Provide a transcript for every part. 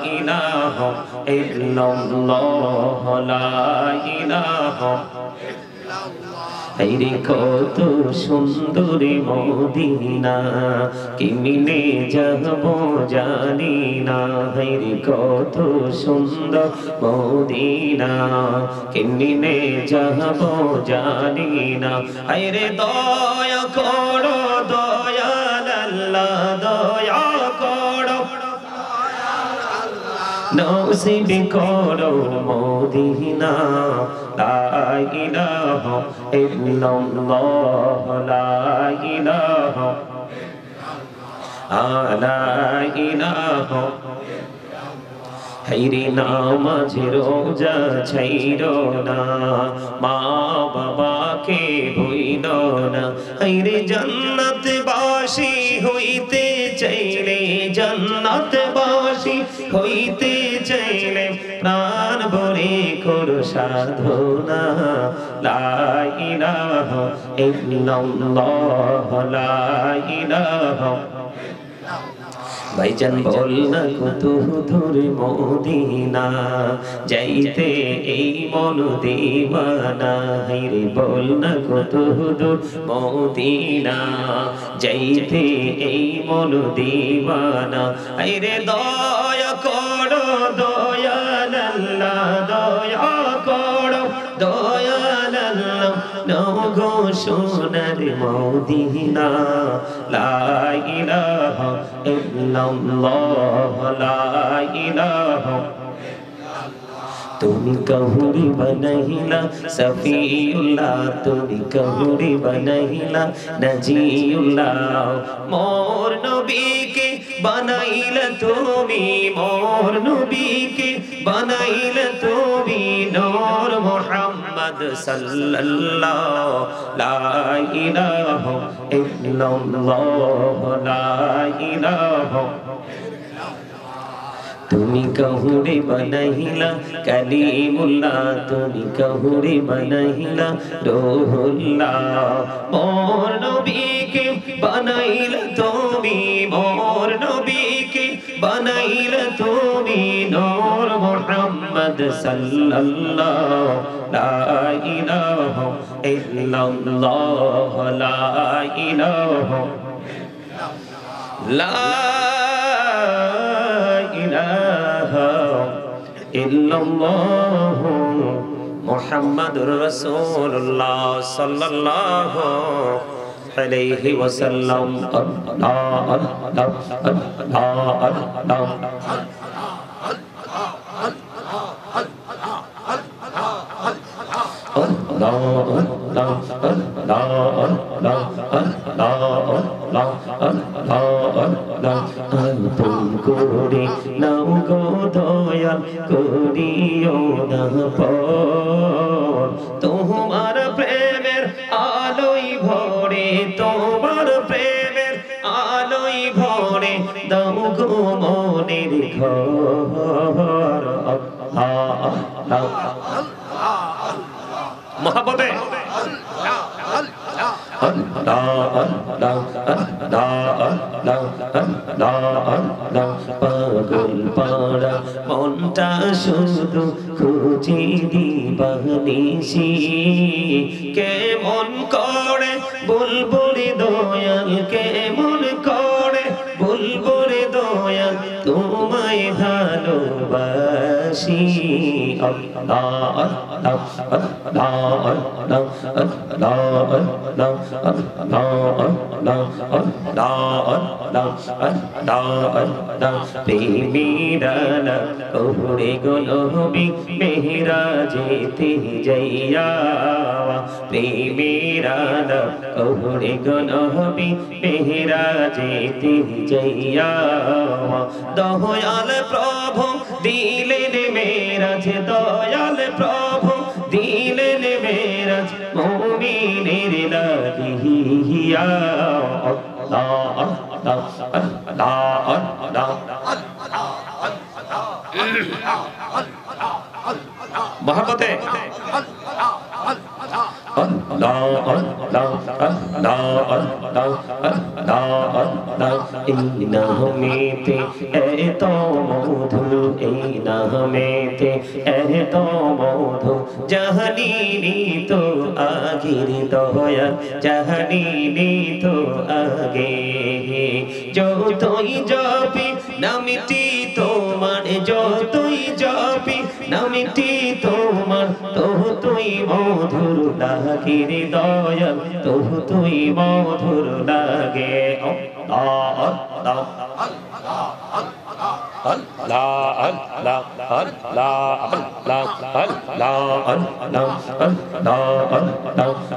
ইলাহা ইল্লাল্লাহ লা ইলাহা হায়রে কত সুন্দর মদিনা কেমনে যাব জানি না হায়রে কত সুন্দর মদিনা কেমনে যাব জানি না হায়রে দয়া করো দয়াল আল্লাহ দয়া করো নসিব করো মদিনা লা ইলাহা ইল্লাল্লাহ লা ইলাহা লা ইলাহা হায়রে নামাজ রোজা ছাইরো না মা বাবাকে ভুইলো না হায়রে জান্নাত বাসী হইতে চাইলে জান্নাত বাসী হইতে চাইলে প্রাণ ভরে করো সাধনা লা ইলাহা ইল্লাল্লাহ লা ইলাহা ভাইজান বল না কত দূর মদিনা যাইতে এই মন দিওয়ানা হায়রে বল না কত দূর মদিনা যাইতে এই মন দিওয়ানা হায়রে দয়া করো দয়াল আল্লাহ দয়া করো দয়াল আল্লাহ নগো সোনার মদিনা লা ইলাহা ইল্লাল্লাহ লা ইলাহা তুমি কহুরি বনাইলা সফিউল্লাহ তুমি কহুরি বনাইলা নজিউল্লাহ মোর নবীকে বানাইলা তুমি মোর নবীকে বানাইলা তুমি নূর মুহাম্মদ সাল্লাল্লাহু লা ইলাহা ইল্লাল্লাহ লা ইলাহা তুমি কহুরে বনাইলা কালিমুল্লাহ তুমি কহুরে বনাইলা রূহুল্লাহ মোর নবীকে বানাইলা তুমি মোর নবীকে বানাইলা তুমি নূর মুহাম্মদ সাল্লাল্লাহু লা ইলাহা ইল্লাল্লাহ লা ইলাহা লা ইল্লাল্লাহু মুহাম্মাদুর রাসূলুল্লাহ সাল্লাল্লাহু আলাইহি ওয়াসাল্লাম আল্লাহ আল্লাহ আল্লাহ তুম করে নাও গো দয়াল করিও না পর তোমার প্রেমের আলোয় ভরে তোমার প্রেমের আলোয় ভরে দাও গো মনের ঘর মহাব্বতে পাগল পাড়া মনটা শুধু খুঁজে দিবানিসি কেমন করে বলবো রে দয়াল কেমন করে বলবো রে দয়াল তোমায় ভালোবাসি আল্লাহ আল্লাহ আল্লাহ আল্লাহ আল্লাহ আল্লাহ প্রেমীরানা কহুরে গোলবি মেহরাজেতে যাইয়া প্রেমীরানা কহুরে গোলবি মেহরাজেতে যাইয়া দয়াল প্রভু দিলেন মেরাজ দয়াল প্রভু দিলেন মেরাজ মুমিনের লাগিয়া আল্লাহ আল্লাহ আল্লাহ আল্লাহ মহব্বতে আল্লাহ আল্লাহ আল্লাহ আল্লাহ লা আল্লাহ এই নামেতে এত মধু এই নামেতে এত মধু জাহানিনি তো আগের দয়া জাহানিনি তো আগে যতই জপি নামটি তোমার যতই জপি নামটি তোমার তুই মধুর লাগে রে দয়াল তুই মধুর লাগে আল্লাহ আল্লাহ আল্লাহ আল্লাহ আল্লাহ আল্লাহ আল্লাহ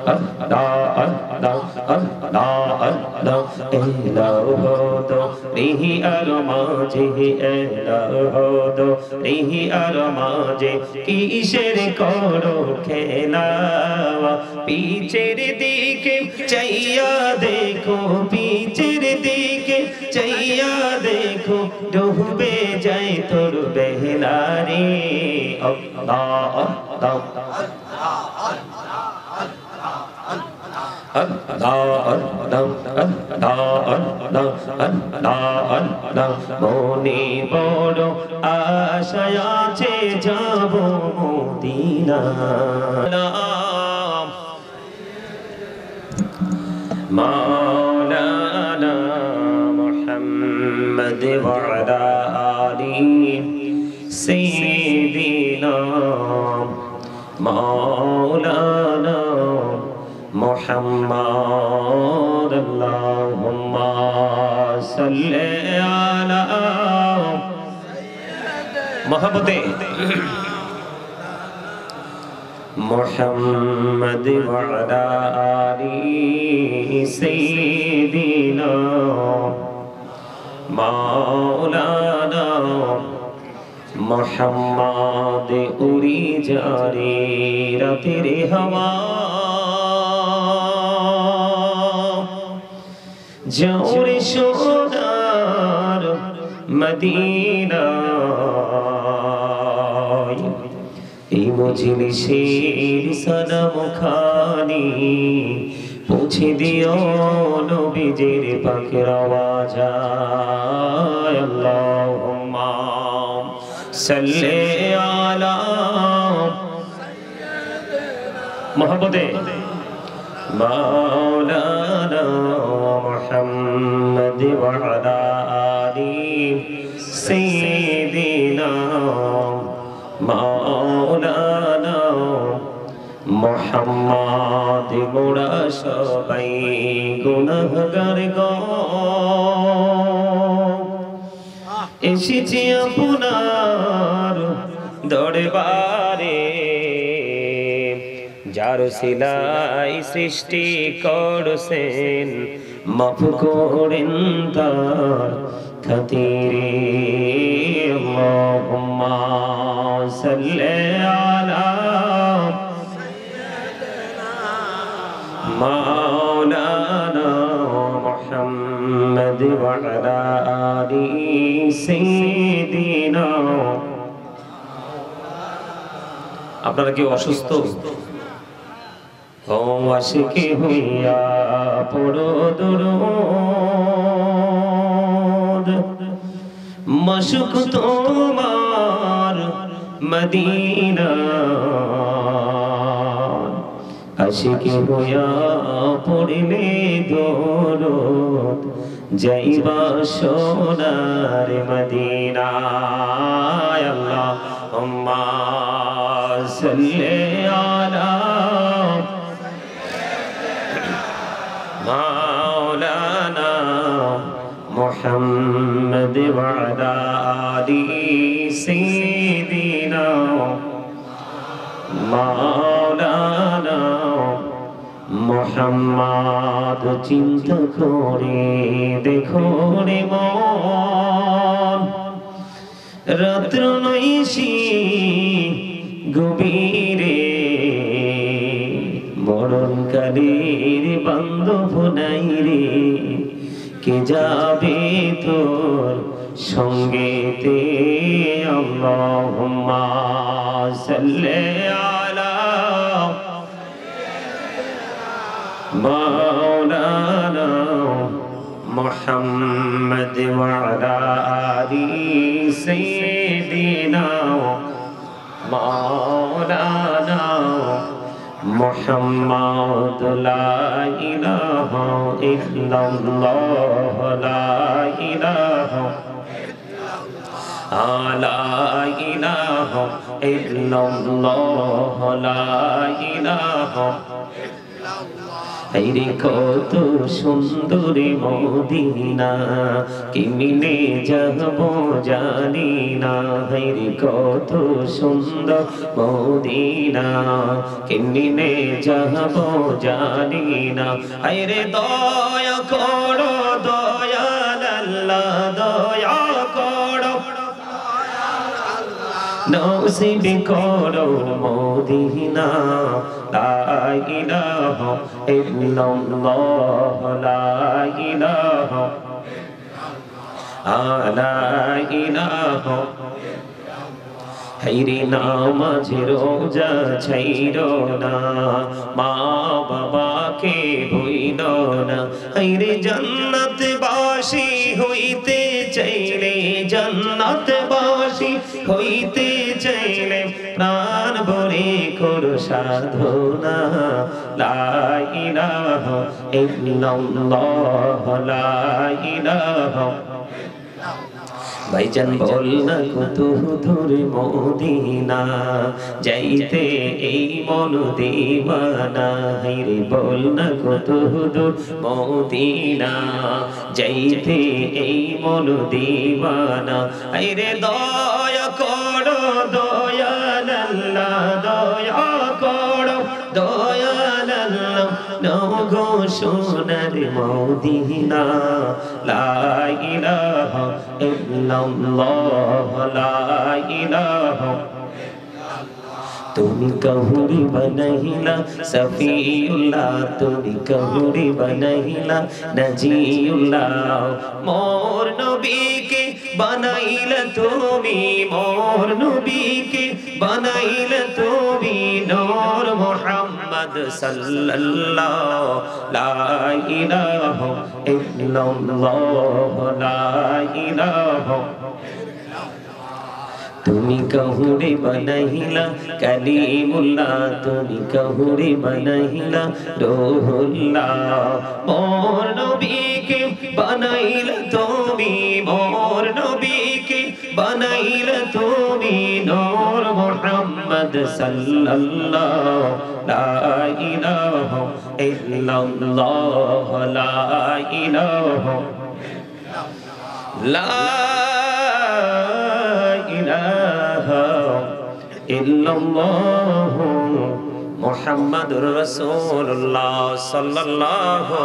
আল্লাহ আল্লাহ আল্লাহ আল্লাহ এলাহো দো রিহি আর মাঝে এলাহো দো রিহি আর মাঝে কিসের করো খেলা পিছের দিকে চাইয়া দেখো পিছের দিকে চাইয়া দেখো ডুবে যায় তোর বেহলারে আল্লাহ আল্লাহ মনে বড় আশায় আছে যাব মদিনা মাওলানা মুহাম্মদ ওয়া আলা আলিহি সাইয়্যিদিনা মাওলানা محمد اللهم صل على محبت محمد وعلى آله سيدنا مولانا محمد उड़ी जा रे तेरे हवा जाऊरे सोनार मदीना এই মজলিসের সালাম খানি পৌঁছে দিও নবীজির পাকের আওয়াজ আল্লাহুম্মা সাল্লি আলা মোহাম্মদে মাওলানা মুহাম্মদ ওয়া আলা আলিহি সাইয়্যিদিনা মাওলানা মুহাম্মদ মোরা সবাই গুনাহগার গো এসেছি আপনার দরবারে যার সিলাই সৃষ্টি করছেন মাফ করেন তার খাতিরে আল্লাহুম্মা সাল্লি আলা মাওলানা মুহাম্মদ ওয়া আলা আলিহি সাইয়্যিদিনা আপনারা কি অসুস্থ ও আশিকি হইয়া পড়ো দুরূদ মাশুক তোমার মদিনা আশিকি হইয়া পড়িলে দুরূদ যাইবা সোনার মদিনা আল্লাহুম্মা সাল্লি আলা মাওলানা মুহাম্মদ ওয়া আলা আলিহি সাইয়্যিদিনা মাওলানা মুহাম্মদ চিন্তা করে দেখো রে মন রাত্র নৈশি গভীরে মরণকালের বান্ধব নাই রে কে যাবে তোর সঙ্গেতে আল্লাহুম্মা সাল্লি আলা মাওলানা محمد وعلى آل سيدنا مولانا محمد لا إله إلا الله لا إله لا إله إلا الله لا إله আইরে কত সুন্দর মদিনা কেমনে যাব জানি না আইরে কত সুন্দর মদিনা কেমনে যাব জানি না আইরে দয়া করো দয়াল আল্লাহ দয়া করো নসিব করো মদিনা লা ইলাহা ইল্লাল্লাহ লা ইলাহা লা ইলাহা হাইরে নামাজ রোজা ছাইরো না মা বাবাকে ভুইলো না হাইরে জান্নাত বাসী হইতে চাইলে জান্নাত বাসী হইতে চাইলে প্রাণ ভরে করো সাধনা লা ইলাহা ইল্লাল্লাহ লা ইলাহা ভাইজান বল না কত দূর মদিনা যাইতে এই মন দিওয়ানা হাইরে বল না কত দূর মদিনা যাইতে এই মন দিওয়ানা হাইরে দয়া করো দয়াল আল্লাহ দয়া করো দয়াল আল্লাহ নগো সোনার মদিনা লা ইলাহা ইল্লাল্লাহ লা ইলাহা তুমি কহুরি বনাইলা সফিউল্লাহ তুমি কহুরি বনাইলা নজিউল্লাহ মোর নবীকে বানাইলা তুমি মোর নবীকে বানাইলা তুমি নূর মুহাম্মদ সাল্লাল্লাহু লা ইলাহা ইল্লাল্লাহ লা ইলাহা তুমি কহুরে বনাইলা কালিমুল্লাহ তুমি কহুরে বনাইলা রূহুল্লাহ মোর নবীকে বানাইলা তুমি মোর নবীকে বানাইলা তুমি নূর মুহাম্মদ সাল্লাল্লাহু লা ইলাহা ইল্লাল্লাহ লা ইলাহা লা ইল্লাল্লাহু মুহাম্মাদুর রাসূলুল্লাহ সাল্লাল্লাহু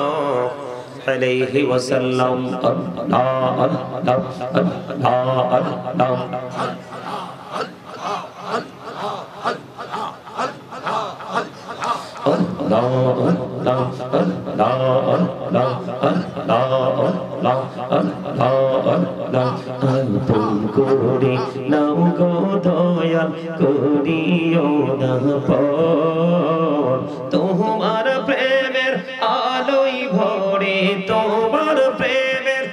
আলাইহি ওয়াসাল্লাম আল্লাহ আল্লাহ আল্লাহ আপন করে নাও গো দয়াল করিও না পর তোমার প্রেমের আলোই ভরে তোমার প্রেমের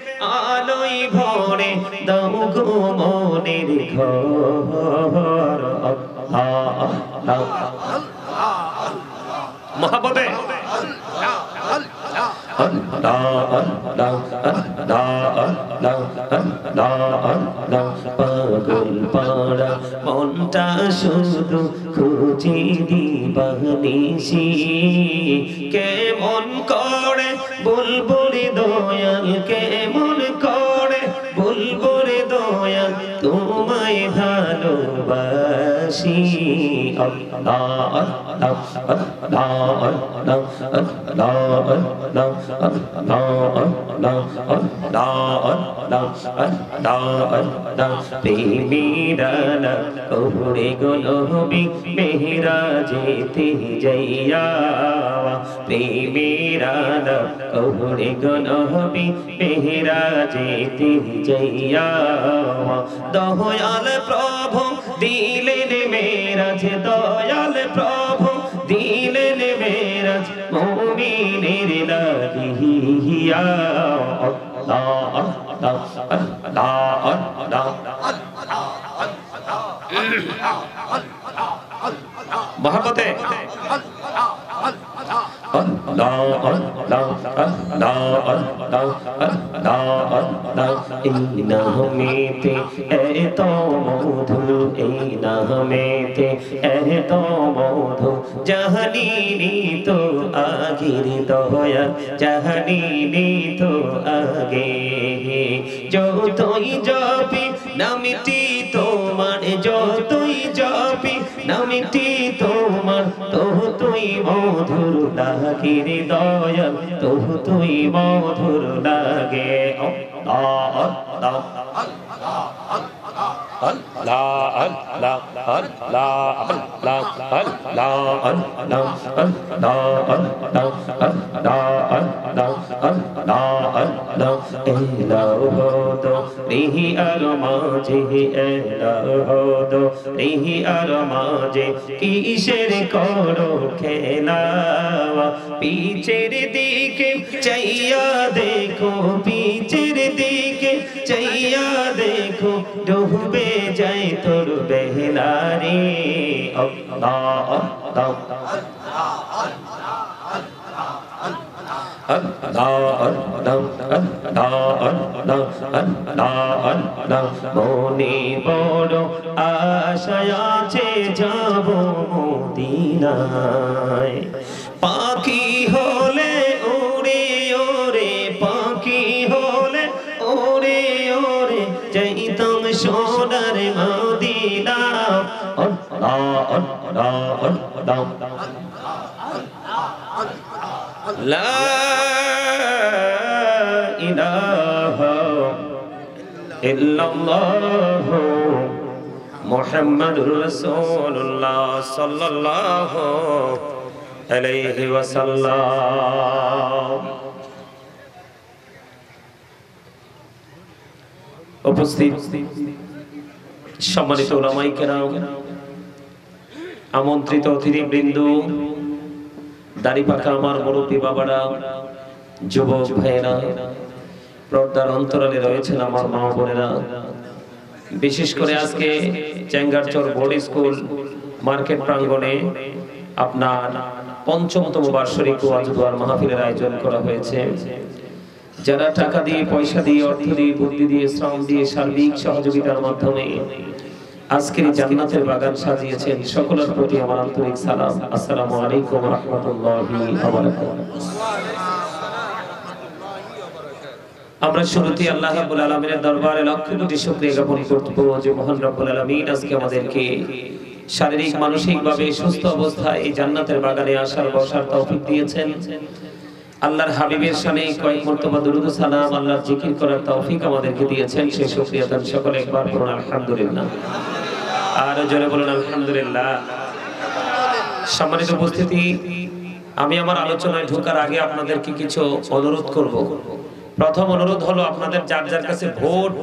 আলোই ভরে দাও গো মনের ঘর মহাব্বতে পাগল পাড়া মনটা শুধু খুঁজে দিবানিসি কেমন করে বুলবুলি দয়াল কেমন করে বুলবুলি দয়াল তোমায় ভালোবাসি আল্লাহ আল্লাহ আল্লাহ আল্লাহ আল্লাহ প্রেমীরানা কহুরে গোলবি মেহরাজেতে যাইয়া প্রেমীরানা কহুরে গোলবি মেহরাজেতে যাইয়া দয়াল প্রভু দিলেন মেরাজ দয়াল প্রভু দিলেন মেরাজ মুমিনের লাগিয়া मोहब्बते নামেতে এত মধু এই নামেতে এত মধু জাহানিনি তো আগের দয়া জাহানিনি তো আগে যতই জপি নামটি তোমার যতই জপি নামটি তোমার তুই মধুর লাগে রে দয়াল তুই মধুর লাগে কিসের করো খেলা পিছের দিকে চাইয়া দেখো পিছের দিকে চাইয়া দেখো ডুবে যায় তোর বেহলা রে আল্লাহ মনে বড় আশায় আছে যাব মদিনায় পাখি হলে ওরে ওরে পাখি হলে ওরে ওরে যাইতাম সোনার মদিনা লা ইলাহা ইল্লাল্লাহ মুহাম্মাদুর রাসূলুল্লাহ সাল্লাল্লাহু আলাইহি ওয়াসাল্লাম। উপস্থিত সম্মানিত উলামায়ে কেরাম, আমন্ত্রিত অতিথিবৃন্দ, দাড়ি পাকা আমার মুরব্বী বাবারা, যুবক ভাইয়েরা, পর্দার অন্তরালে রয়েছেন আমার মা বোনেরা, বিশেষ করে আজকে চেঙ্গারচর বোর্ড স্কুল মার্কেট প্রাঙ্গণে আপনার ৫ম বার্ষিক ওয়াজ দোয়ার মাহফিলের আয়োজন করা হয়েছে। যারা টাকা দিয়ে, পয়সা দিয়ে, অর্থ দিয়ে, বুদ্ধি দিয়ে, শ্রম দিয়ে, সার্বিক সহযোগিতার মাধ্যমে আজকের জান্নাতের বাগান সাজিয়েছেন, সকলের প্রতি আমার আন্তরিক সালাম। আসসালামু আলাইকুম ওয়া রাহমাতুল্লাহি ওয়া বারাকাতুহু। আমরা শুরুতেই আল্লাহ রাব্বুল আলামিনের দরবারে লক্ষ কোটি শুকরিয়া জ্ঞাপন করব যে মহান রব্বুল আলামিন আজকে আমাদেরকে শারীরিক মানসিকভাবে সুস্থ অবস্থায় এই জান্নাতের বাগানে আসার বসার তৌফিক দিয়েছেন। আল্লাহর হাবিবের শানে কয়েক মর্তবা দুরূদ ও সালাম, আল্লাহর জিকির করার তৌফিক আমাদেরকে দিয়েছেন। সেই শুকরিয়া দান সকলে একবার বলুন আলহামদুলিল্লাহ। আর জোরে বলুন আলহামদুলিল্লাহ। সম্মানিত উপস্থিতি, আমি আমার আলোচনায় ঢোকার আগে আপনাদেরকে কিছু অনুরোধ করব। প্রথম অনুরোধ হলো আপনাদের যার যার কাছে ভোট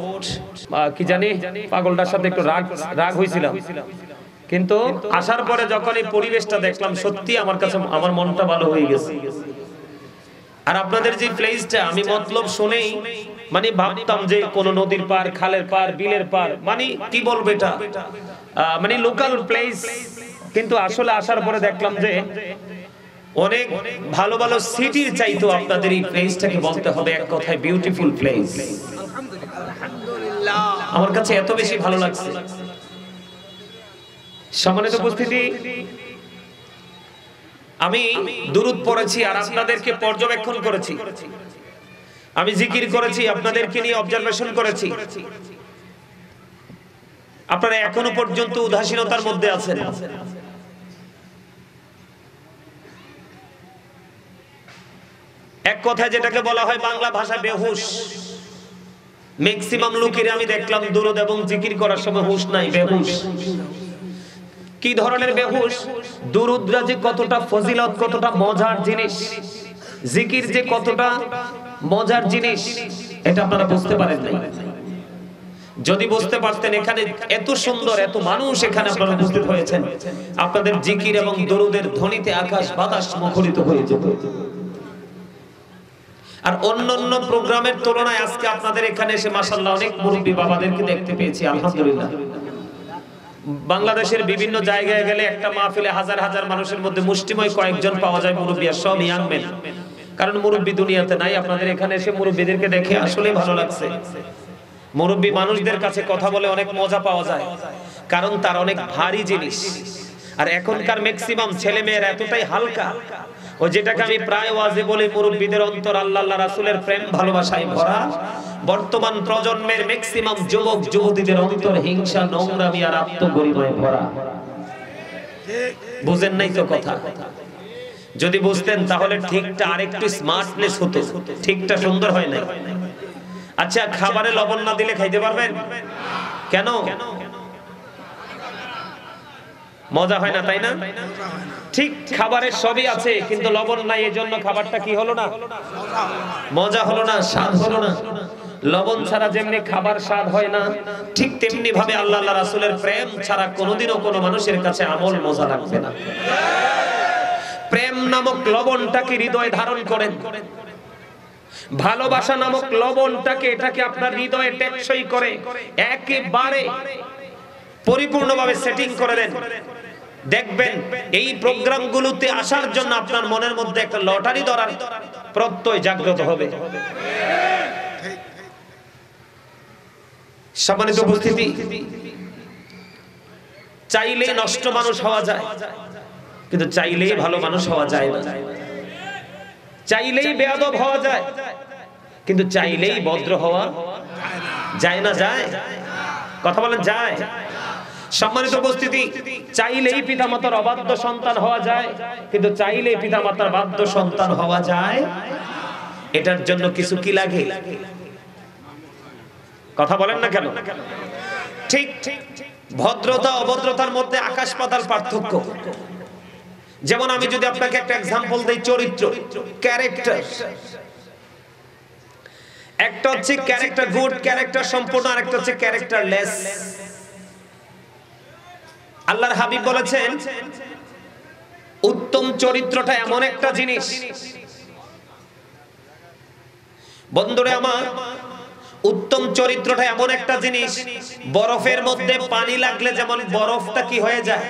কি জানি পাগলটার সাথে একটু রাগ হয়েছিলাম, কিন্তু আসার পরে যখন এই পরিবেশটা দেখলাম সত্যি আমার কাছে আমার মনটা ভালো হয়ে গেছে। আর আপনাদের যে প্লেসটা আমি মতলব শুনেই মানে ভাবতাম যে কোন নদীর পার, খালের পার, বিলের পার, মানে কি বলবো এটা মানে লোকাল প্লেস, কিন্তু আসলে আসার পরে দেখলাম যে অনেক ভালো ভালো সিটির চাইতো আপনাদের এই প্লেসটাকে বলতে হবে এক কথায় বিউটিফুল প্লেস। আলহামদুলিল্লাহ, আমার কাছে এত বেশি ভালো লাগছে। সম্মানিত উপস্থিতি, আমি দুরূদ পড়েছি আর আপনাদেরকে পর্যবেক্ষণ করেছি, আমি জিকির করেছি, আপনাদেরকে নিয়ে অবজারভেশন করেছি। আপনারা এখনো পর্যন্ত উদাসীনতার মধ্যে আছেন। এক কথায় যেটাকে বলা হয় বাংলা ভাষা বেহুশ। ম্যাক্সিমাম লোকের আমি দেখলাম দুরূদ এবং জিকির করার সময় হুঁশ নাই, বেহুশ। কি ধরনের বেহুশ? দুরূদরা যে কতটা ফজিলত, কতটা মজার জিনিস, জিকির যে কতটা মজার জিনিস, এটা আপনারা বুঝতে পারেন নাই। যদি বুঝতে পারতেন, এখানে এত সুন্দর এত মানুষ এখানে আপনারা উপস্থিত হয়েছেন, আপনাদের জিকির এবং দুরূদের ধ্বনিতে আকাশ বাতাস মুখরিত হয়ে যেত। আর অন্যান্য প্রোগ্রামের তুলনায় আজকে আপনাদের এখানে এসে মাশাআল্লাহ অনেক মুরব্বী বাবাদেরকে দেখতে পেয়েছি, আলহামদুলিল্লাহ। বাংলাদেশের বিভিন্ন জায়গায় গেলে একটা মাহফিলে হাজার হাজার মানুষের মধ্যে মুষ্টিময় কয়েকজন পাওয়া যায় মুরব্বী, আর সব ইয়াং মেন। কারণ মুরব্বী দুনিয়াতে নাই। আপনাদের এখানে এসে মুরব্বীদেরকে দেখে আসলে ভালো লাগছে। মুরব্বী মানুষদের কাছে কথা বলে অনেক মজা পাওয়া যায়, কারণ তার অনেক ভারী জিনিস। আর এখনকার ম্যাক্সিমাম ছেলে মেয়েরা এতটাই হালকা, ও যেটাকে আমি প্রায় ওয়াজে বলি, মুরব্বীদের অন্তর আল্লাহ রাসূলের প্রেম ভালোবাসায় ভরা। বর্তমান প্রজন্মের ম্যাক্সিমাম যুবক যুবতীদের অন্তর হিংসা, নোংরামি আর আত্মগরিমায় ভরা। বুঝেন নাই তো কথা? যদি বুঝতেন তাহলে ঠিকটা আরেকটু স্মার্টনেস হতো, ঠিকটা সুন্দর হয় না। আচ্ছা, খাবারে লবণ না দিলে খাইতে পারবেন? কেন? মজা হয় না, তাই না? ঠিক খাবারের সবই আছে, কিন্তু লবণ নাই, এজন্য খাবারটা কি হলো না? মজা হলো না, স্বাদ হলো না। লবণ ছাড়া যেমনি খাবার স্বাদ হয় না, ঠিক তেমনি ভাবে আল্লাহ রাসূলের প্রেম ছাড়া কোনোদিনও কোনো মানুষের কাছে আমল মজা লাগবে না। প্রেম নামক লবণটাকে হৃদয়ে ধারণ করেন, ভালোবাসা নামক লবণটাকে, এটাকে আপনার হৃদয়ে টেকসই করে একেবারে পরিপূর্ণভাবে সেটিং করে দেন। দেখবেন এই প্রোগ্রামগুলোতে আসার জন্য আপনার মনের মধ্যে একটা লটারি ধরার প্রত্যয় জাগ্রত হবে। সম্মানিত উপস্থিতি, চাইলেই নষ্ট মানুষ হওয়া যায়, কিন্তু চাইলেই ভালো মানুষ হওয়া যায় না। চাইলেই বেয়াদব হওয়া যায়, কিন্তু চাইলেই ভদ্র হওয়া যায় না। যায়? কথা বলেন, যায়? সম্মানিত উপস্থিতি, চাইলেই পিতামাতার অবাধ্য সন্তান হওয়া যায়, কিন্তু চাইলেই পিতামাতার বাধ্য সন্তান হওয়া যায়। এটার জন্য কিছু কি লাগে? কথা বলেন না কেন? ঠিক ভদ্রতা অভদ্রতার মধ্যে আকাশ পাতাল পার্থক্য। যেমন আমি যদি আপনাকে একটা এক্সাম্পল দেই, চরিত্র, ক্যারেক্টার। একটা হচ্ছে ক্যারেক্টার গুড, ক্যারেক্টার সম্পূর্ণ, আর একটা হচ্ছে ক্যারেক্টারলেস। আল্লাহর হাবিব বলেছেন, উত্তম চরিত্রটা এমন একটা জিনিস, বন্ধুরে আমার, উত্তম চরিত্রটা এমন একটা জিনিস, বরফের মধ্যে পানি লাগলে যেমন বরফটা কি হয়ে যায়,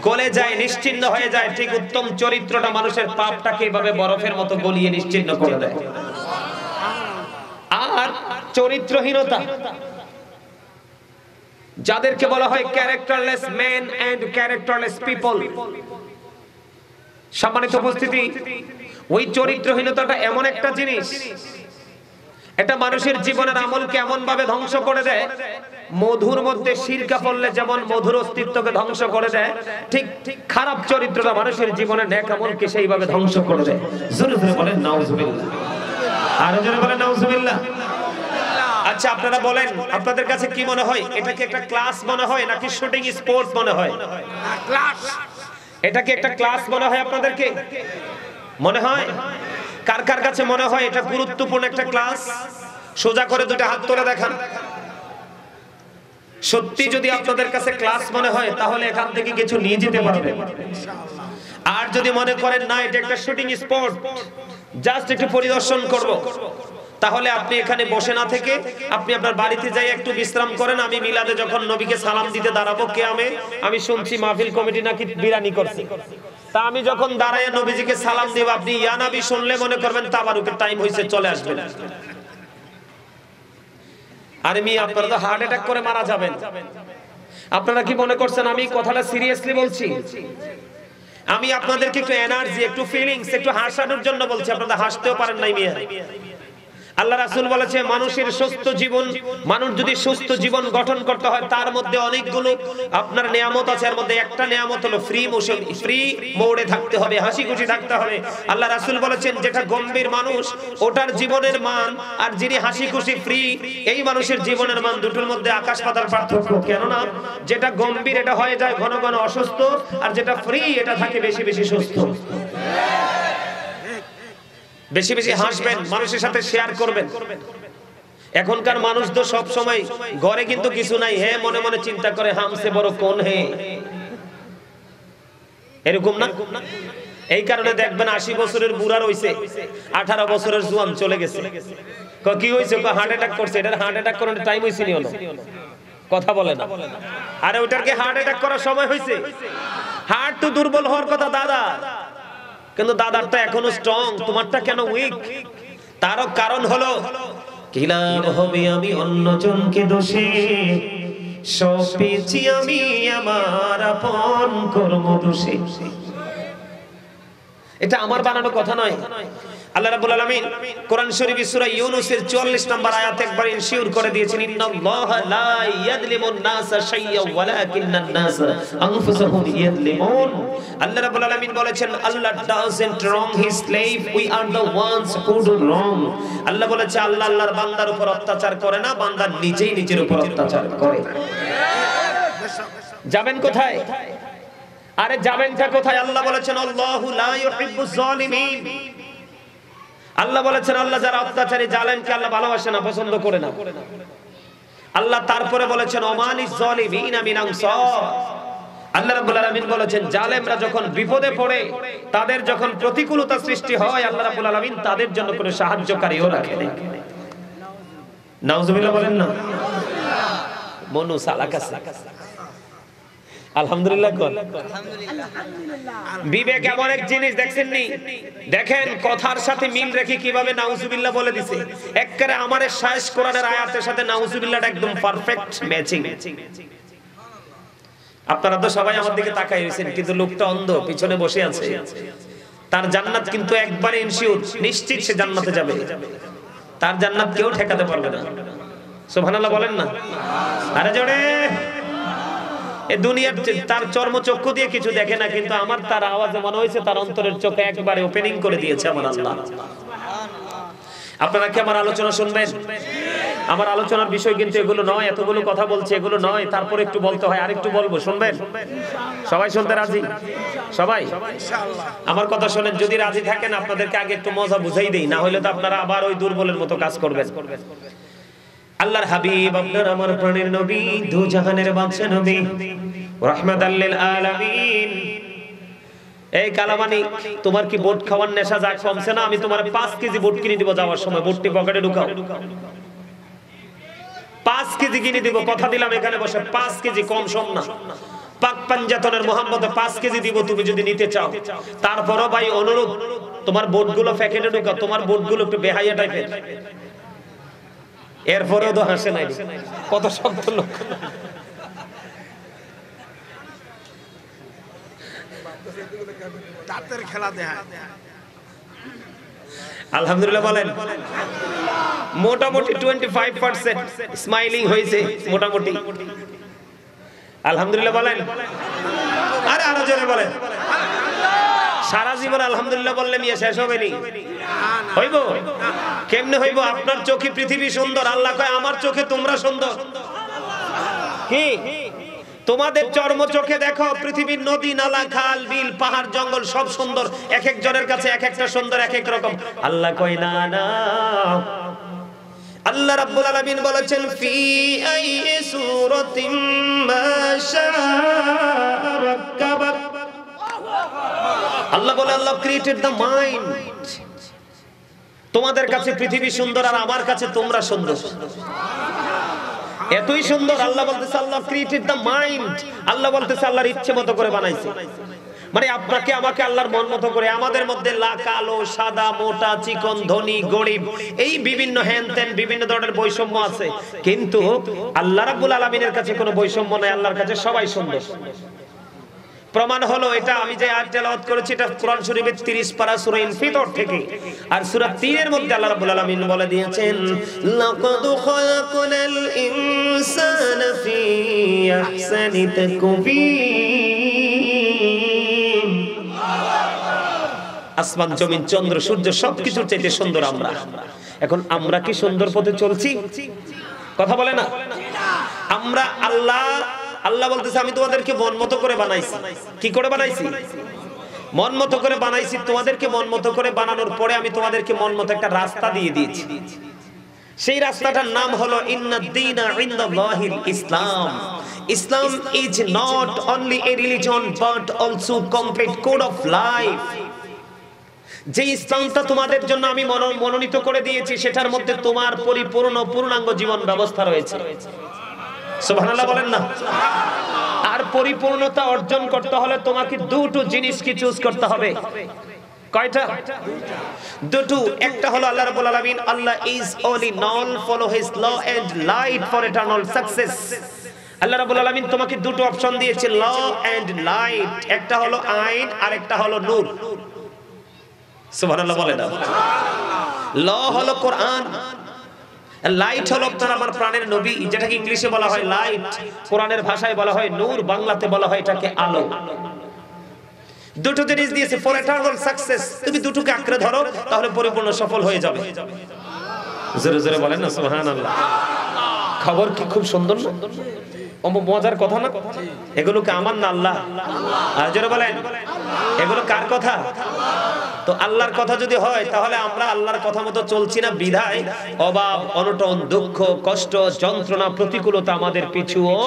গলে যায়, নিশ্চিহ্ন হয়ে যায়, ঠিক উত্তম চরিত্রটা মানুষের পাপটাকে এভাবে বরফের মতো গলিয়ে নিশ্চিহ্ন করে দেয়। আর চরিত্রহীনতা, যাদেরকে বলা হয় characterless men and characterless people. সম্মানিত উপস্থিতি, ওই চরিত্রহীনতাটা এমন একটা জিনিস, এটা মানুষের জীবনের আমলকে এমন ভাবে ধ্বংস করে দেয়, মধুর মধ্যে সিরকা পড়লে যেমন মধুর অস্তিত্বকে ধ্বংস করে দেয়, ঠিক খারাপ চরিত্রটা মানুষের জীবনের নেক আমলকে সেইভাবে ধ্বংস করে দেয়। জোরে জোরে বলেন নাউজুবিল্লাহ, আরো জোরে বলেন নাউজুবিল্লাহ। আচ্ছা, আপনারা বলেন, আপনাদের কাছে কি মনে হয়, এটা কি একটা ক্লাস মনে হয় নাকি শুটিং স্পোর্টস মনে হয়? ক্লাস। এটা কি একটা ক্লাস মনে হয় আপনাদেরকে? মনে হয়? কার কার কাছে মনে হয় এটা গুরুত্বপূর্ণ একটা ক্লাস? সোজা করে দুটো হাত তুলে দেখান। সত্যি যদি আপনাদের কাছে ক্লাস মনে হয়, তাহলে এখান থেকে কিছু নিয়ে যেতে পারবেন। আর যদি মনে করেন না এটা একটা শুটিং স্পট, জাস্ট একটু পরিদর্শন করব, তাহলে আপনি এখানে বসে না থেকে আপনি আপনার বাড়িতে যাই একটু বিশ্রাম করেন। আমি মিলাদে যখন নবীকে সালাম দিতে দাঁড়াবো, আমি শুনছি মাহফিল কমিটি নাকি বিরানি করছে, তা আমি যখন দাঁড়ায় নবীজিকে সালাম দেব, আপনি ইয়া নবী শুনলে মনে করবেন তাবারুকের টাইম হয়েছে, চলে আসবেন। আর আপনারা তো হার্ট অ্যাটাক করে মারা যাবেন। আপনারা কি মনে করছেন আমি কথাটা সিরিয়াসলি বলছি? আমি আপনাদেরকে একটু এনার্জি, একটু ফিলিংস, একটু হাসানোর জন্য বলছি। আপনারা হাসতেও পারেন নাই মিয়া। আল্লাহ রাসূল বলেছে, মানুষের সুস্থ জীবন, মানুষ যদি সুস্থ জীবন গঠন করতে হয়, তার মধ্যে অনেকগুলো আপনার নিয়ামত আছে। এর মধ্যে একটা নিয়ামত হলো ফ্রি মোশন, ফ্রি মোডে থাকতে হবে, হাসি খুশি থাকতে হবে। আল্লাহ রাসূল বলেছেন, যেটা গম্ভীর মানুষ ওটার জীবনের মান, আর যিনি হাসি খুশি ফ্রি, এই মানুষের জীবনের মান, দুটোর মধ্যে আকাশ পাতাল পার্থক্য। কেননা যেটা গম্ভীর এটা হয়ে যায় ঘন ঘন অসুস্থ, আর যেটা ফ্রি এটা থাকে বেশি বেশি সুস্থ। বেশি বেশি হাসবেন, মানুষের সাথে শেয়ার করবেন। এখনকার মানুষ তো সব সময় ঘরে কিন্তু কিছু নাই, হ্যাঁ মনে মনে চিন্তা করে হামসে বড় কোন হে, এরকম না? এই কারণে দেখবেন 80 বছরের বুড়া রইছে, 18 বছরের জোয়ান চলে গেছে। কি হইছে? হার্ট অ্যাটাক করছে। এটার হার্ট অ্যাটাক করার টাইম হইছে নি? হলো কথা বলে না। আরে ওটার কি হার্ট অ্যাটাক করার সময় হইছে? হার্ট তো দুর্বল হওয়ার কথা দাদা, কিন্তু দাদারটা এখনো স্ট্রং, তোমারটা কেন উইক? তারও কারণ হলো কি লাভ হবে আমি অন্যজনকে দোষে, সব পেয়েছি আমি আমার আপন কর্ম দোষে। এটা আমার বানানো কথা নয়। আল্লাহ রাব্বুল আলামিন কোরআন শরীফের সূরা ইউনূসের 44 নম্বর আয়াত একবার ইনশিওর করে দিয়েছেন, ইন্নাল্লাহা লা ইয়াযলিমুন নাসা শাইয়্যান ওয়ালাকিন্নান নাসা আনফুসাহুম ইয়াযলিমুন। আল্লাহ রাব্বুল আলামিন বলেছেন, আল্লাহ doesn't wrong his slave, we are the ones who do wrong। আল্লাহ বলেছে আল্লাহ আল্লাহর বান্দার উপর অত্যাচার করে না, বান্দা নিজেই নিজের উপর অত্যাচার করে। যাবেন কোথায়? আরে যাবেনটা কোথায়? আল্লাহ বলেছেন আল্লাহু লা ইউহিব্বুজ জালিমিন। আল্লাহ বলেছেন আল্লাহ যারা অত্যাচারী জালেমকে আল্লাহ ভালোবাসে না, পছন্দ করে না। আল্লাহ তারপরে বলেছেন ওমালিজ জালিমিনা মিন আনসার। আল্লাহ রাব্বুল আলামিন বলেছেন জালেমরা যখন বিপদে পড়ে, তাদের যখন প্রতিকূলতা সৃষ্টি হয়, আল্লাহ রাব্বুল আলামিন তাদের জন্য কোনো সাহায্যকারীও রাখেন না। নাউজুবিল্লাহ বলেন না। মনু সালাকাস আলহামদুলিল্লাহ কোন বিবেক এমন এক জিনিস দেখছেন নি? দেখেন কথার সাথে মিল রেখে কিভাবে নাউজুবিল্লাহ বলে দিছে। একবারে আমারে শেষ কোরআনের আয়াতের সাথে নাউজুবিল্লাহটা একদম পারফেক্ট ম্যাচিং। আপনারা তো সবাই আমার দিকে তাকাই রয়েছেন, কিন্তু লোকটা অন্ধ, পিছনে বসে আছে। তার জান্নাত কিন্তু একবারে ইনশিওর, নিশ্চিত সে জান্নাতে যাবে। তার জান্নাত কেউ ঠেকাতে পারবে না। সুবহানাল্লাহ বলেন না। আরে জোরে। এই দুনিয়ার তার চর্মচক্ষু দিয়ে কিছু দেখে না, কিন্তু আমার তার আওয়াজে মনে হয়েছে তার অন্তরের চোখে একবারে ওপেনিং করে দিয়েছে আমার আল্লাহ। আপনারা কি আমার আলোচনা শুনবেন? আমার আলোচনার বিষয় কিন্তু এগুলো নয়, এতগুলো কথা বলছে এগুলো নয়, তারপর একটু বলতে হয়, আরেকটু বলবো, শুনবেন? সবাই শুনতে রাজি? সবাই আমার কথা শোনেন। যদি রাজি থাকেন আপনাদেরকে আগে একটু মজা বুঝাই দেই, না হলে তো আপনারা আবার ওই দুর্বলের মতো কাজ করবেন। আল্লাহর হাবিব, আপনার আমার প্রাণের নবী, দু জাহানের বাদশা নবী, রাহমাতাল লিল আলামিন। এই কালামানি, তোমার কি বোট খাওয়ার নেশা যা কমছে না? আমি তোমার 5 কেজি বোট কিনে দিব, যাওয়ার সময় বোটটি পকেটে ঢুকাও। 5 কেজি কিনে দিব, কথা দিলাম এখানে বসে 5 কেজি, কম সম না। পাক পাঞ্জাতনের মোহাম্মদ 5 কেজি দিব তুমি যদি নিতে চাও। তারপরও ভাই অনুরোধ, তোমার বোটগুলো প্যাকেটে ঢুকাও, তোমার বোটগুলো একটু বেহাইয়া টাইপের। এরপরেও তো হাসে নাই, কত শক্ত লোক। আলহামদুলিল্লাহ বলেন। মোটামুটি 25% স্মাইলিং হয়েছে, মোটামুটি। আলহামদুলিল্লাহ বলেন। আরে আরো জোরে বলেন। সারা জীবন আলহামদুলিল্লাহ বললে নিয়ে শেষ হবে নি? হইব? কেমনে হইব? আপনার চোখে পৃথিবী সুন্দর, আল্লাহ কয় আমার চোখে তোমরা সুন্দর। কি তোমাদের চর্ম চোখে দেখো পৃথিবীর নদী নালা খাল বিল পাহাড় জঙ্গল সব সুন্দর, এক একজনের কাছে এক একটা সুন্দর, এক এক রকম। আল্লাহ কয় না না, আল্লাহ রাব্বুল আলামিন বলেছেন ফি আইয়ি সূরাতিন মা শাআ রাক্কাবা। আল্লাহ বলে আল্লাহ ক্রিয়েটেড দ্য মাইন্ড। তোমাদের কাছে পৃথিবী সুন্দর আর আমার কাছে তোমরা সুন্দর, এতই সুন্দর। আল্লাহ বলতেছে আল্লাহ ক্রিয়েটেড দ্য মাইন্ড। আল্লাহ বলতেছে আল্লাহর ইচ্ছে মতো করে বানাইছে, মানে আপনাকে আমাকে আল্লাহর মন মতো করে। আমাদের মধ্যে কালো সাদা মোটা চিকন ধনী গরিব এই বিভিন্ন হ্যান ত্যান বিভিন্ন ধরনের বৈষম্য আছে, কিন্তু আল্লাহ রাব্বুল আলামিনের কাছে কোনো বৈষম্য নাই। আল্লাহর কাছে সবাই সুন্দর। প্রমাণ হলো এটা আমি যে আয়াত তেলাওয়াত করেছি, এটা কোরআন শরীফের 30 পারা সূরা ইনফিতর থেকে। আর সূরা 3 এর মধ্যে আল্লাহ রাব্বুল আলামিন বলে দিয়েছেন লাকাদ খালাকনাল ইনসানা ফি আহসানি তাকবীর। আসমান জমিন চন্দ্র সূর্য সবকিছুর চাইতে সুন্দর আমরা। এখন আমরা কি সুন্দর পথে চলছি? কথা বলে না। আমরা আল্লাহ বলতেছে আমি তোমাদেরকে মন মতো করে বানাইছি। কি করে বানাইছি? মন মতো করে বানাইছি। তোমাদেরকে মন মতো করে বানানোর পরে আমি তোমাদেরকে মন মতো একটা রাস্তা দিয়ে দিয়েছি। সেই রাস্তাটার নাম হলো ইন্নাদ-দীনা ইনদাল্লাহিল ইসলাম। Islam is not only a religion but also complete code of life. যে ইসলামটা তোমাদের জন্য আমি মনোনীত করে দিয়েছি সেটার মধ্যে তোমার পরিপূর্ণ পূর্ণাঙ্গ জীবন ব্যবস্থা রয়েছে। সুবহানাল্লাহ বলেন না? আর পরিপূর্ণতা অর্জন করতে হলে তোমাকে দুটো জিনিস কি চুজ করতে হবে। কয়টা? দুটো। একটা হলো আল্লাহ রাব্বুল আলামিন, আল্লাহ is only known, follow his law and light for eternal success। আল্লাহ রাব্বুল আলামিন তোমাকে দুটো অপশন দিয়েছে, ল এন্ড লাইট। একটা হলো আইন আর একটা হলো নূর। সুবহানাল্লাহ বলেন না? ল হলো কোরআন, লাইট হলো আপনার আমার প্রাণের নবী, যেটাকে ইংলিশে বলা হয় লাইট, কোরআনের ভাষায় বলা হয় নূর, বাংলাতে বলা হয় এটাকে আলো। দুটো জিনিস দিয়েছে ফর এটারনাল সাকসেস। তুমি দুটোকে আঁকড়ে ধরো তাহলে পরিপূর্ণ সফল হয়ে যাবে। জোরে জোরে বলেন না সুবহানাল্লাহ। খবর কি খুব সুন্দর না? মজার কথা না? এগুলো কি আমার না আল্লাহ? আর জোরে বলেন, এগুলো কার কথা? তো আল্লাহর কথা যদি হয় তাহলে আমরা আল্লাহর কথা মতো চলছি না বিধায় অভাব, অনটন, দুঃখ, কষ্ট, যন্ত্রণা, প্রতিকূলতা আমাদের পিছুও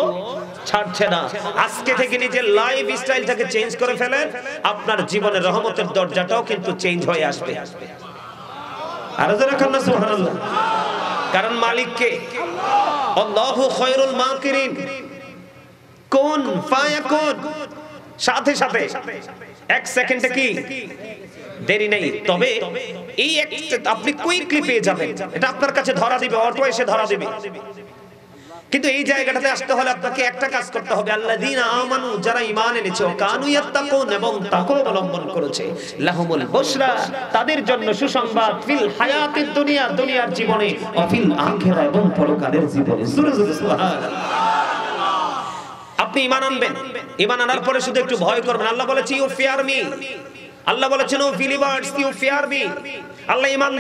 ছাড়ছে না। আজকে থেকে নিজের লাইফ স্টাইলটাকে চেঞ্জ করে ফেলেন, আপনার জীবনের রহমতের দরজাটাও কিন্তু চেঞ্জ হয়ে আসবে। আর যারা কান্না সুবহানাল্লাহ। কারণ মালিক কে? আল্লাহু খায়রুল মাকিরিন। কোন ফায়াকুন, সাথে সাথে এক সেকেন্ডে কি দেরি নেই। তবে এই আপনি কুইকলি পেয়ে যাবেন, এটা আপনার কাছে ধরা দিবে, অটো এসে ধরা দিবে। কিন্তু এই জায়গাটাতে আসতে হলে আপনাকে একটা কাজ করতে হবে, আল্লাযীনা আমানু, যারা ঈমান এনেছে, ও কানু ইয়াত্তাকুন, এবং তাকওয়া অবলম্বন করেছে, লাহুমুল বুশরা, তাদের জন্য সুসংবাদ, ফিল হায়াতিদ দুনিয়া, দুনিয়ার জীবনে, ও ফিল আখিরা, এবং পরকালের জীবনে। সুবহানাল্লাহ। আপনি ঈমান আনবেন, ঈমান আনার পরে শুধু একটু ভয় করবেন। আল্লাহ বলেছে ইউ ফিয়ার মি, আল্লাহ বলেছেন O believers you fear me. আল্লাহ ঈমান